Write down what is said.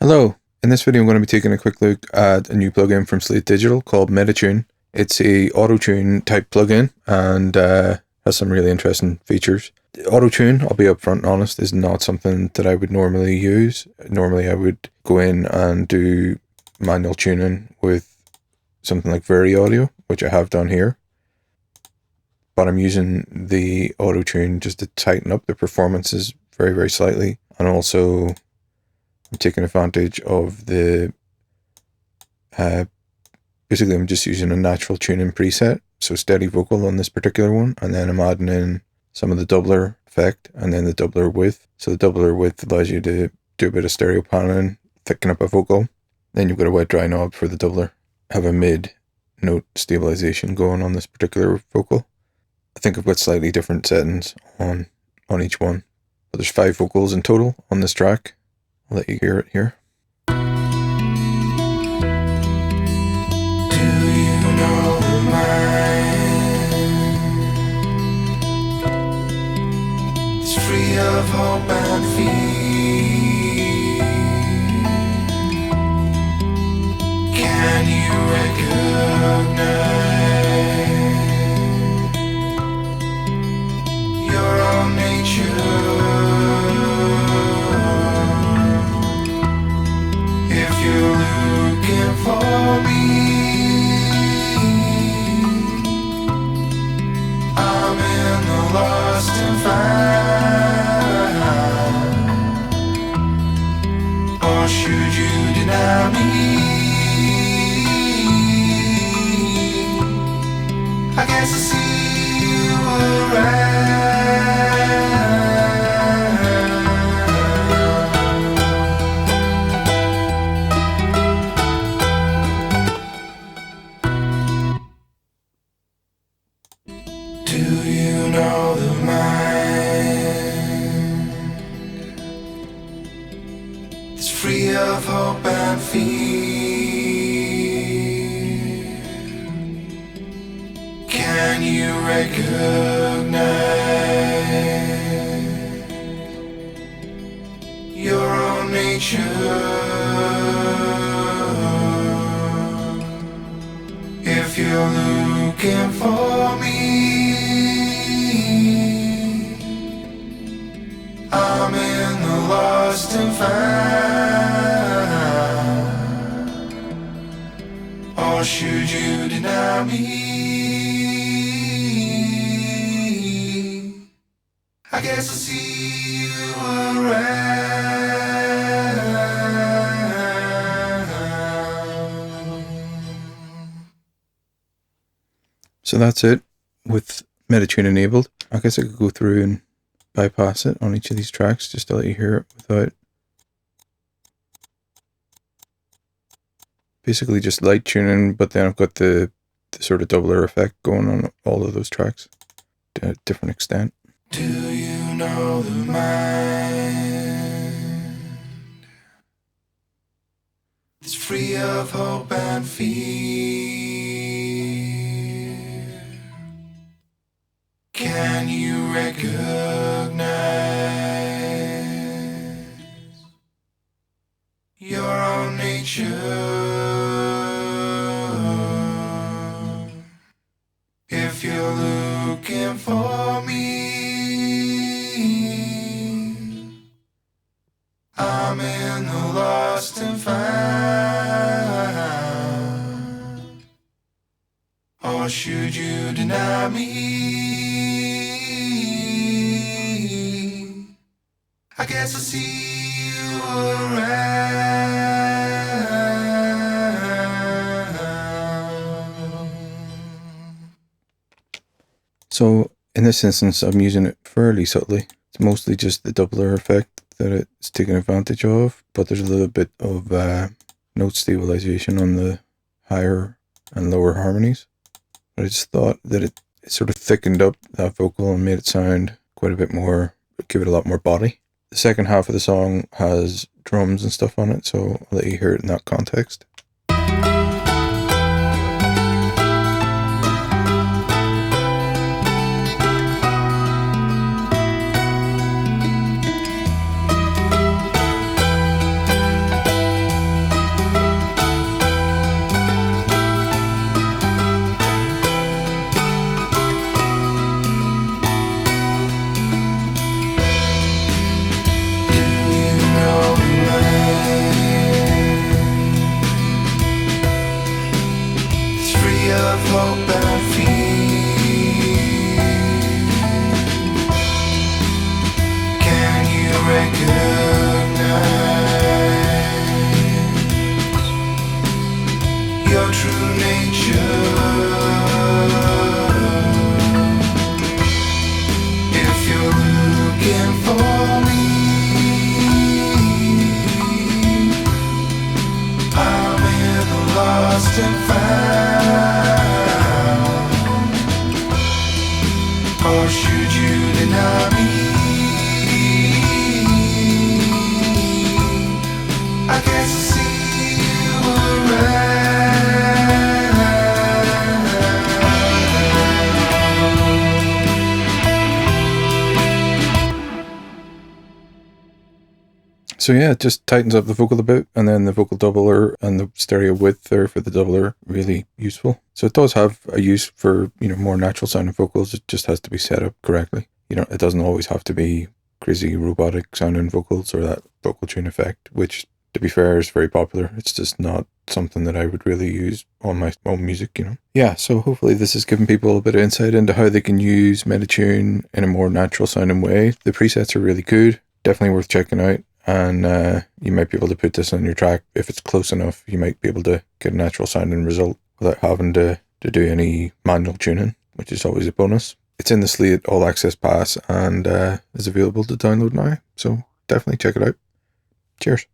Hello, in this video I'm going to be taking a quick look at a new plugin from Slate Digital called MetaTune. It's a autotune type plugin and has some really interesting features. Autotune, I'll be upfront and honest, is not something that I would normally use. Normally I would go in and do manual tuning with something like Very Audio, which I have done here. But I'm using the autotune just to tighten up the performances very, very slightly. And also I'm taking advantage of the, basically I'm just using a natural tuning preset, so steady vocal on this particular one, and then I'm adding in some of the doubler effect and then the doubler width. So the doubler width allows you to do a bit of stereo paneling, thicken up a vocal. Then you've got a wet dry knob for the doubler. Have a mid note stabilization going on this particular vocal. I think I've got slightly different settings on each one, but there's 5 vocals in total on this track. I'll let you hear it here. Do you know the mind is free of hope and fear? Can you recognize your own nature? You're looking for me, I'm in the lost and found. Or should you deny me? I guess I see you around. Do you know the mind is free of hope and fear? Can you recognize your own nature? If you're looking for me, I'm in the lost and found. Or should you deny me? I guess I'll see you around. So that's it with MetaTune enabled. I guess I could go through and bypass it on each of these tracks just to let you hear it without basically just light tuning, but then I've got the sort of doubler effect going on all of those tracks to a different extent. Do you know the mind is free of hope and fear? Can you recognize your own nature? If you're looking for me, I'm in the lost and found. Or should you deny me? I guess I'll see you around. So in this instance, I'm using it fairly subtly. It's mostly just the doubler effect that it's taking advantage of, but there's a little bit of note stabilization on the higher and lower harmonies. But I just thought that it sort of thickened up that vocal and made it sound quite a bit more, give it a lot more body. The second half of the song has drums and stuff on it, so I'll let you hear it in that context. looking for me. I'm in the lost and found. Or should you deny me? I guess I see you So yeah, it just tightens up the vocal a bit, and then the vocal doubler and the stereo width there for the doubler really useful. So it does have a use for, more natural sounding vocals. It just has to be set up correctly. It doesn't always have to be crazy robotic sounding vocals or that vocal tune effect, which, to be fair, is very popular. It's just not something that I would really use on my own music, Yeah, so hopefully this has given people a bit of insight into how they can use MetaTune in a more natural sounding way. The presets are really good, definitely worth checking out. And you might be able to put this on your track. If it's close enough, you might be able to get a natural sounding result without having to do any manual tuning, which is always a bonus. It's in the Slate All Access Pass and is available to download now. So definitely check it out. Cheers.